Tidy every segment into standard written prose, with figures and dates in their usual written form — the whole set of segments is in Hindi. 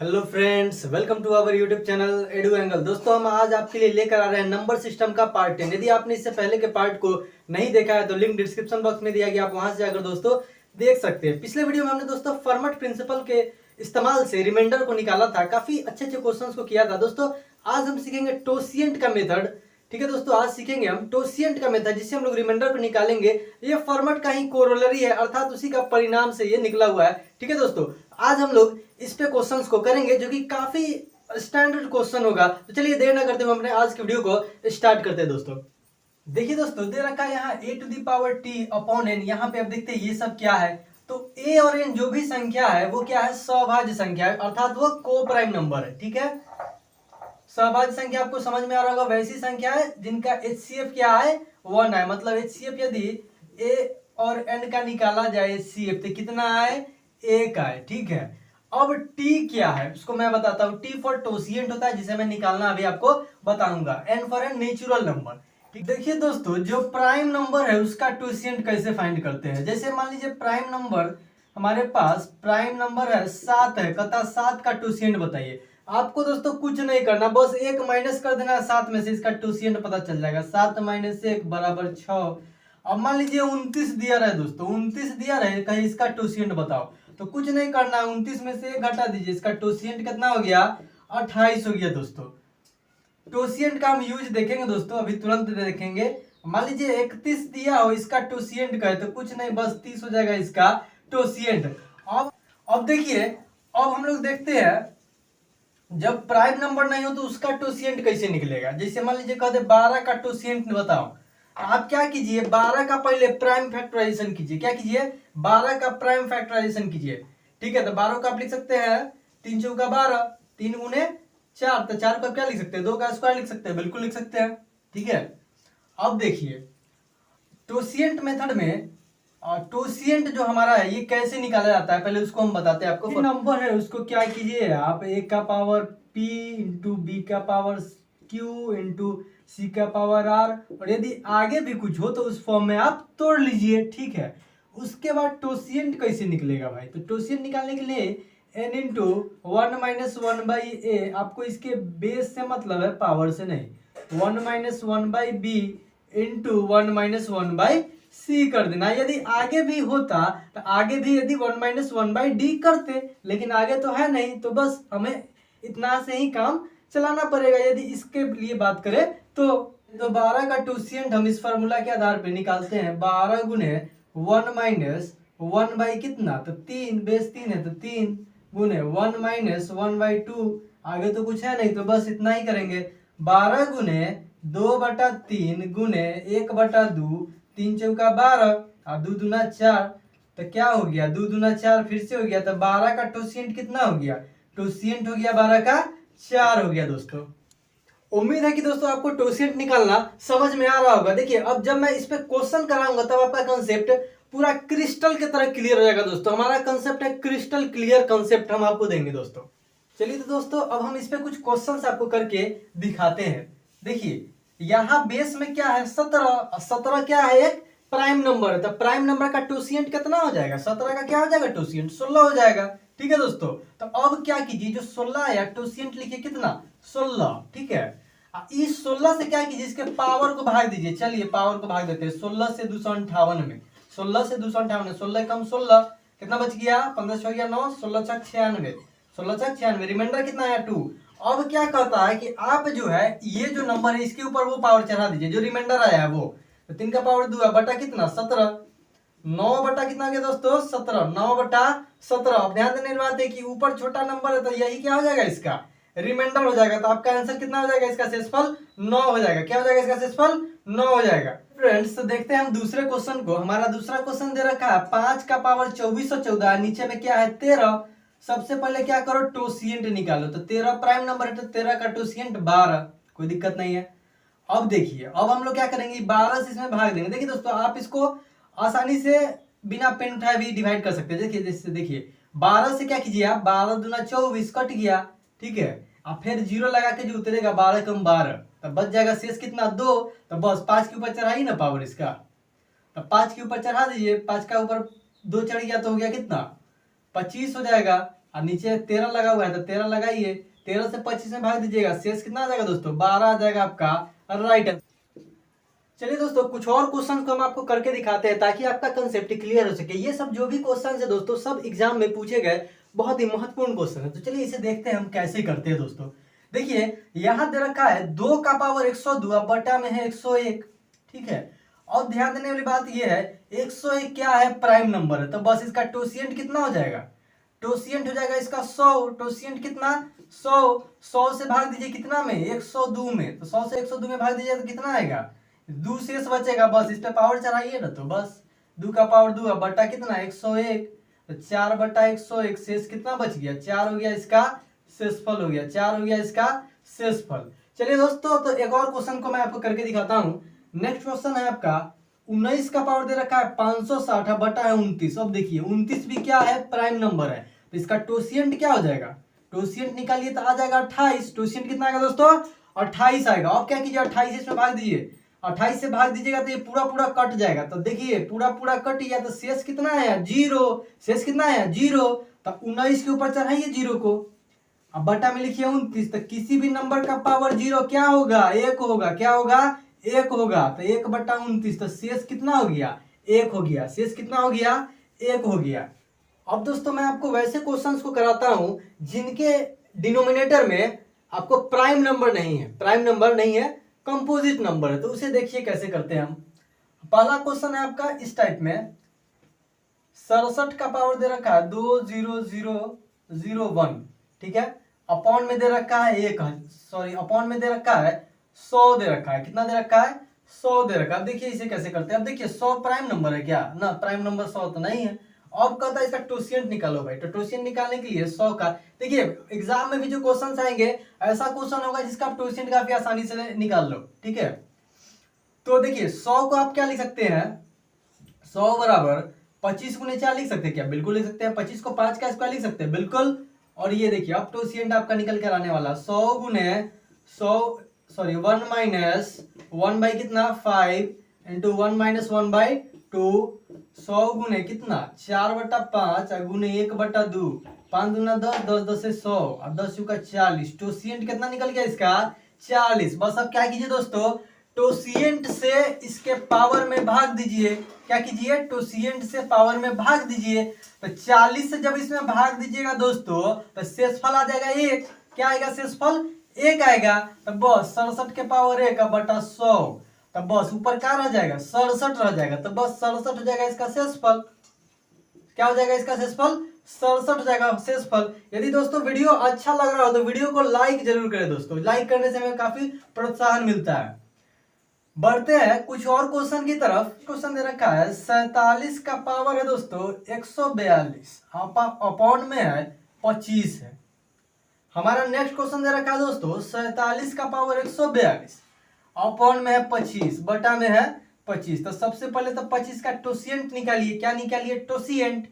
Hello friends, welcome to our YouTube channel eduangle। दोस्तों, हम आज आपके लिए लेकर आ रहे हैं नंबर सिस्टम का पार्ट 10। यदि आपने इससे पहले के पार्ट को नहीं देखा है तो लिंक डिस्क्रिप्शन बॉक्स में दिया गया, आप वहां से जाकर दोस्तों देख सकते हैं। पिछले वीडियो में हमने दोस्तों फॉर्मेट प्रिंसिपल के इस्तेमाल से रिमाइंडर को निकाला था, काफी अच्छे अच्छे क्वेश्चन को किया था। दोस्तों आज हम सीखेंगे टोसिएंट का मेथड। ठीक है दोस्तों, आज सीखेंगे हम टोसिएंट का मेथड, जिससे हम लोग रिमाइंडर को निकालेंगे। ये फॉर्मेट का ही कोरोलरी है, अर्थात उसी का परिणाम से ये निकला हुआ है। ठीक है दोस्तों, आज हम लोग इस पे क्वेश्चंस को करेंगे जो कि काफी स्टैंडर्ड क्वेश्चन होगा। तो चलिए देर ना करते हुए अपने आज के वीडियो को स्टार्ट करते हैं। दोस्तों देखिए दोस्तों, दे रखा है यहाँ a⁻t/n। यहाँ पे आप देखते हैं ये सब क्या है। तो a और n जो भी संख्या है वो क्या है, सौभाज्य संख्या है, अर्थात वो को प्राइम नंबर है। ठीक है, सौभाज्य संख्या आपको समझ में आ रहा होगा, वैसी संख्या है जिनका HCF क्या है, 1 है। मतलब HCF यदि a और n का निकाला जाए HCF तो कितना है, 1 है। ठीक है, अब t क्या है उसको मैं बताता हूं। t फॉर टोसिएंट होता है, जिसे मैं निकालना अभी आपको बताऊंगा। n for N natural number. देखिए दोस्तों, जो प्राइम नंबर है उसका टोसिएंट कैसे फाइंड करते हैं। जैसे मान लीजिए प्राइम नंबर, हमारे पास प्राइम नंबर है 7 है, कहता 7 का टोसिएंट बताइए। आपको दोस्तों कुछ नहीं करना, बस 1 माइनस कर देना 7 में से, इसका टोसिएंट पता चल जाएगा। 7 - 1 = 6। अब मान लीजिए 29 दिया रहे दोस्तों, 29 दिया रहे, कहीं इसका टोसिएंट बताओ। तो कुछ नहीं करना, 29 में से 1 घटा दीजिए, इसका टोसिएंट कितना हो गया, 28 हो गया। दोस्तों टोसिएंट का हम यूज देखेंगे दोस्तों, अभी तुरंत देखेंगे। मान लीजिए 31 दिया हो, इसका टोसिएंट का है तो कुछ नहीं, बस 30 हो जाएगा इसका टोसिएंट। अब देखिए, अब हम लोग देखते हैं जब प्राइम नंबर नहीं हो तो उसका टोसिएंट कैसे निकलेगा। जैसे मान लीजिए कहते 12 का टोसिएंट बताओ। आप क्या कीजिए, 12 का पहले प्राइम फैक्टराइजेशन कीजिए। क्या कीजिए, 12 का प्राइम फैक्टराइजेशन कीजिए। ठीक है, तो 12 का आप लिख सकते हैं 3 चौका 12, 3 गुने 4, तो 4 को क्या लिख सकते हैं, 2 का स्क्वायर लिख सकते हैं, बिल्कुल लिख सकते हैं। ठीक है, अब देखिए टोसिएंट मेथड में टोसिएंट जो हमारा है ये कैसे निकाला जाता है, पहले उसको हम बताते हैं आपको। नंबर है उसको क्या कीजिए आप, a का पावर p इंटू b का पावर q इंटू c का पावर r, और यदि आगे भी कुछ हो तो उस फॉर्म में आप तोड़ लीजिए। ठीक है, उसके बाद टोसिएंट कैसे निकलेगा भाई, तो टोसिएंट निकालने के लिए n इंटू 1 - 1/a, आपको इसके बेस से मतलब है, पावर से नहीं। 1 - 1/b इंटू 1 - 1/c कर देना। यदि आगे भी होता तो आगे भी यदि 1 - 1/d करते, लेकिन आगे तो है नहीं, तो बस हमें इतना से ही काम चलाना पड़ेगा। यदि इसके लिए बात करें तो 12 का टोसिएंट हम इस फार्मूला के आधार पे निकालते हैं। 12 गुने 1 - 1 कितना, तो 3, बेस 3 है तो 3 गुने 1 - 1/2, आगे तो कुछ है नहीं तो बस इतना ही करेंगे। 12 गुने 2/3 गुने 1/2, 3 चौका 12 और 2 दूना 4, तो क्या हो गया, 2 दूना 4 फिर से हो गया। तो 12 का टोसिएंट कितना हो गया, टोसिएंट हो गया 12 का 4 हो गया। दोस्तों उम्मीद है कि दोस्तों आपको टोसिएंट निकालना समझ में आ रहा होगा। देखिए अब जब मैं इस पे क्वेश्चन कराऊंगा तब आपका कंसेप्ट पूरा क्रिस्टल की तरह क्लियर हो जाएगा। दोस्तों हमारा कंसेप्ट है क्रिस्टल क्लियर कंसेप्ट, हम आपको देंगे। दोस्तों चलिए तो दोस्तों अब हम इस पे कुछ क्वेश्चंस आपको करके दिखाते हैं। देखिए यहाँ बेस में क्या है, 17। 17 क्या है, एक प्राइम नंबर है, तो प्राइम नंबर का टोसिएंट कितना हो जाएगा, 17 का क्या हो जाएगा, टोसिएंट 16 हो जाएगा। ठीक है दोस्तों, तो अब क्या कीजिए, जो 16 आया टोसिएंट लिखिए कितना, 16। ठीक है, इस 16 से क्या कीजिए, इसके पावर को भाग दीजिए। चलिए पावर को भाग देते हैं 16 से 258 में। 16 से 258, 16 कम 16 कितना बच गया, 15 6 गया 9, 16 6 96, 16 6 96, रिमाइंडर कितना है 2। अब क्या कहता है कि आप जो है ये जो नंबर है इसके ऊपर वो पावर चढ़ा दीजिए, जो रिमाइंडर आया है वो। तो 3 का पावर 2 बटा कितना, 17। 9 बटा कितना हो गया दोस्तों, 17। 9 बटा 17। अब ध्यान देने की बात है कि ऊपर छोटा नंबर है तो यही क्या हो जाएगा, इसका रिमाइंडर हो जाएगा। तो आपका आंसर कितना हो जाएगा, इसका शेषफल 9 हो जाएगा। क्या हो जाएगा, इसका शेषफल 9 हो जाएगा। फ्रेंड्स तो देखते हैं हम दूसरे क्वेश्चन को। हमारा दूसरा क्वेश्चन दे रखा है 5 का पावर 2414, नीचे में क्या है 13। सबसे पहले क्या करो, टोसिएंट निकालो। तो 13 प्राइम नंबर है तो 13 का टोसिएंट 12, कोई दिक्कत नहीं है। अब देखिए अब हम लोग क्या करेंगे, 12 से इसमें भाग देंगे। देखिए दोस्तों आप इसको आसानी से बिना पेन उठाए भी डिवाइड कर सकते हैं। देखिए जैसे देखिए 12 से क्या कीजिए आप, 12 दूना 24 कट गया। ठीक है, अब फिर 0 लगा के जो उतरेगा 12 कम 12, तब बच जाएगा शेष कितना 2। तो बस 5 के ऊपर चढ़ाइए ना पावर इसका, तब 5 के ऊपर चढ़ा दीजिए। 5 का ऊपर 2 चढ़ गया तो हो गया कितना, 25 हो जाएगा। और नीचे 13 लगा हुआ है तो 13 लगाइए, 13 से 25 में भाग दीजिएगा, शेष कितना आ जाएगा दोस्तों 12 आ जाएगा आपका राइट आंसर। चलिए दोस्तों कुछ और क्वेश्चन को हम आपको करके दिखाते हैं ताकि आपका कंसेप्ट क्लियर हो सके। ये सब जो भी क्वेश्चन है दोस्तों सब एग्जाम में पूछे गए बहुत ही महत्वपूर्ण क्वेश्चन है। तो चलिए इसे देखते हैं हम कैसे करते हैं दोस्तों। देखिए यहाँ दे रखा है 2 का पावर 102 बटा में है 101, ठीक है। और ध्यान देने वाली बात ये है 101 क्या है प्राइम नंबर है, तो बस इसका टोशिएंट कितना हो जाएगा, टोशिएंट हो जाएगा इसका 100। टोशिएंट कितना 100, 100 से भाग दीजिए कितना में 102 में, तो 100 से 102 में भाग दीजिए तो कितना आएगा 2 शेष बचेगा, बस इस पे पावर चढ़ाइए ना, तो बस 2 का पावर 2 बटा कितना 101, तो 4 बटा 101 शेष कितना बच गया 4 हो गया, इसका शेषफल हो गया 4 हो गया इसका शेषफल। चलिए दोस्तों तो एक और क्वेश्चन को मैं आपको करके दिखाता हूँ। नेक्स्ट क्वेश्चन है आपका 19 का पावर दे रखा है 560 बटा है 29। अब देखिए 29 भी क्या है प्राइम नंबर है, तो इसका टोशिएंट क्या हो जाएगा, टोशिएंट निकालिए तो आ जाएगा 28। टोशिएंट कितना आएगा दोस्तों 28 आएगा। अब क्या कीजिए 28 इसमें भाग दीजिए, 28 से भाग दीजिएगा तो ये पूरा पूरा कट जाएगा, तो देखिए पूरा पूरा कट गया तो शेष कितना आया 0, शेष कितना आया 0, तो 19 के ऊपर चढ़ाइए 0 को, अब बटा में लिखिए 29, तो किसी भी नंबर का पावर 0 क्या होगा 1 होगा, क्या होगा 1 होगा, तो 1 बटा 29, तो शेष कितना हो गया 1 हो गया, शेष कितना हो गया 1 हो गया। अब दोस्तों मैं आपको वैसे क्वेश्चंस को कराता हूं जिनके डिनोमिनेटर में आपको प्राइम नंबर नहीं है, प्राइम नंबर नहीं है कंपोजिट नंबर है, तो उसे देखिए कैसे करते हैं हम। पहला क्वेश्चन है आपका इस टाइप में 67 का पावर दे रखा है 20001, ठीक है। अपॉन में दे रखा है अपॉन में दे रखा है 100 दे रखा है, कितना दे रखा है 100 दे रखा है। अब देखिए इसे कैसे करते हैं। अब देखिए 100 प्राइम नंबर है क्या ना, प्राइम नंबर 100 तो नहीं है। अब कहता है इसका टोशिएंट निकालो भाई, तो टोशिएंट निकालने के लिए 100 का, देखिए एग्जाम में भी जो क्वेश्चन आएंगे ऐसा क्वेश्चन होगा जिसका आप टोशिएंट काफी आसानी से निकाल लो, ठीक है। तो देखिए 100 को आप क्या लिख सकते हैं, 100 बराबर 25 गुने 4 लिख सकते हैं क्या, बिल्कुल लिख सकते हैं। 25 को 5 का स्क्वायर लिख सकते हैं, बिल्कुल। और ये देखिए अब टोशिएंट आपका निकल कर आने वाला 100 गुने 1 माइनस 1 बाई कितना 5 इंटू 1 माइनस 1 बाई 2, 100 गुने कितना 4 बटा 5 गुने 1 बटा 2, 5 दूना 10, 10 10 से 100 और 10 का 40। टोशिएंट कितना निकल गया इसका 40। बस अब क्या कीजिए दोस्तों टोशिएंट से इसके पावर में भाग दीजिए, क्या कीजिए टोशिएंट से पावर में भाग दीजिए, तो 40 से जब इसमें भाग दीजिएगा दोस्तों तो शेषफल आ जाएगा 1, क्या आएगा शेषफल 1 आएगा, तो बस 67 के पावर 1 बटा 100, तो बस ऊपर क्या रह जाएगा 67 रह जाएगा, तो बस 67 हो जाएगा इसका शेषफल। क्या हो जाएगा इसका शेषफल 67 हो जाएगा शेषफल। यदि दोस्तों वीडियो अच्छा लग रहा हो तो वीडियो को लाइक जरूर करें दोस्तों, लाइक करने से हमें काफी प्रोत्साहन मिलता है। बढ़ते हैं कुछ और क्वेश्चन की तरफ। क्वेश्चन दे रखा है 47 का पावर है दोस्तों 142 अपॉन में है 25 है। हमारा नेक्स्ट क्वेश्चन दे रखा है दोस्तों 47 का पावर 142 अपॉन में है 25 बटा में है 25। तो सबसे पहले तो 25 का टोशिएंट निकालिए, क्या निकालिए टोशिएंट,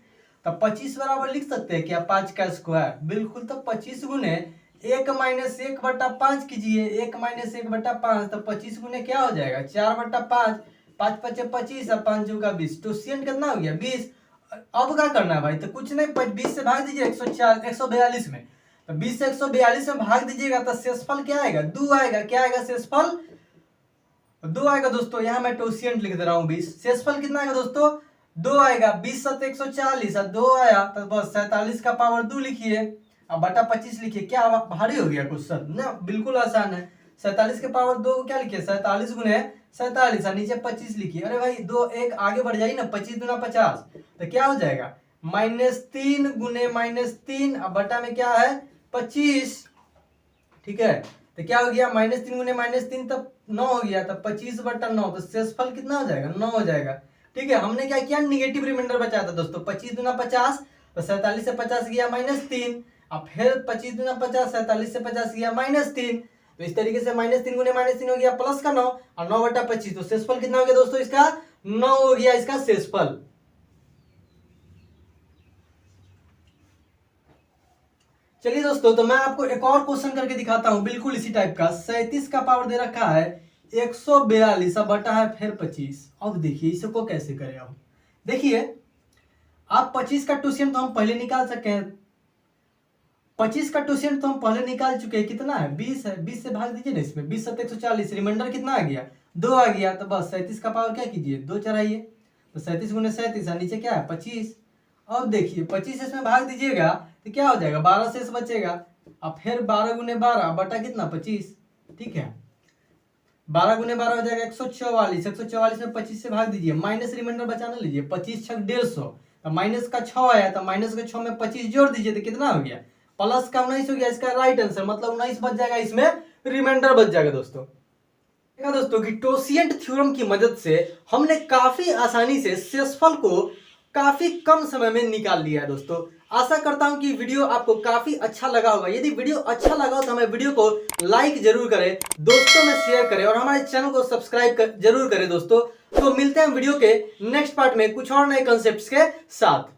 तो 25 बराबर लिख सकते हैं क्या 5 का स्क्वायर, बिल्कुल। तो 25 गुने 1 माइनस 1 बटा 5 कीजिए, 1 माइनस 1 बटा 5, तो 25 गुने क्या हो जाएगा 4 बटा 5, 5 पचे 25 और 5 का 20। टोशिएंट कितना हो गया 20। अब क्या करना है भाई, तो कुछ नहीं 20 से भाग दीजिए 142 में, तो 20 से 142 में भाग दीजिएगा तो शेषफल क्या आएगा 2 आएगा, क्या आएगा शेषफल 2 आएगा दोस्तों। यहाँ मैं टोशिएंट लिख दे रहा हूँ 20, शेषफल कितना आएगा दोस्तों 2 आएगा। 20 सत्ते 140 और 2 आया तो बस 47 का पावर 2 लिखिए अब बटा 25 लिखिए। क्या भारी हो गया क्वेश्चन ना, बिल्कुल आसान है। 47 के पावर 2 क्या लिखिए 47 गुने 47 और नीचे 25 लिखिए। अरे भाई 2 1 आगे बढ़ जाइए ना, 25 दूना 50, तो क्या हो जाएगा -3 गुने -3 अब बटा में क्या है 25, ठीक है। तो क्या हो गया -3 गुने -3 तब 9 हो गया, तब 25 बटा 9, तो शेषफल कितना हो जाएगा 9 हो जाएगा, ठीक है। हमने क्या किया निगेटिव रिमाइंडर बचाया था दोस्तों, 25 दूना 50, तो 47 से 50 गया -3, अब फिर 25 दूना 50, 47 से 50 गया -3, तो इस तरीके से -3 गुने -3 हो गया प्लस का 9 और 9 बटा 25, तो शेषफल कितना हो गया दोस्तों इसका 9 हो गया इसका शेषफल। चलिए दोस्तों तो मैं आपको एक और क्वेश्चन करके दिखाता हूं बिल्कुल इसी टाइप का। 37 का पावर दे रखा है 142 बटा है फिर 25। अब देखिए इसको कैसे करें। अब देखिए आप 25 का टोशिएंट तो हम पहले निकाल सके हैं, 25 का टोशिएंट तो हम पहले निकाल चुके हैं, कितना है 20 है, 20 से भाग दीजिए ना इसमें, 20 7 140, रिमाइंडर कितना आ गया 2 आ गया, तो बस 37 का पावर क्या कीजिए 2 चढ़ाइए, तो 37 गुने 37 और नीचे क्या है 25। अब देखिए 25 इसमें भाग दीजिएगा तो क्या हो जाएगा 12 शेष बचेगा, अब फिर 12 गुने 12 बटा कितना 25, ठीक है 12 गुने 12 हो जाएगा 144, 144 में 25 से भाग दीजिए, माइनस रिमाइंडर बचाना लीजिए, 25 छक 150, तो माइनस का 6 आया, तो माइनस का 6 में 25 जोड़ दीजिए तो कितना हो गया प्लस का 19 हो गया, इसका राइट आंसर मतलब 19 बच जाएगा, इसमें रिमाइंडर बच जाएगा। दोस्तों देखा दोस्तों कि टोशिएंट थ्योरम की मदद से हमने काफी आसानी से शेषफल को काफी कम समय में निकाल लिया है। दोस्तों आशा करता हूं कि वीडियो आपको काफी अच्छा लगा होगा। यदि वीडियो अच्छा लगा हो तो हमें वीडियो को लाइक जरूर करें, दोस्तों में शेयर करें और हमारे चैनल को सब्सक्राइब जरूर करें। दोस्तों तो मिलते हैं वीडियो के नेक्स्ट पार्ट में कुछ और नए कॉन्सेप्ट्स के साथ।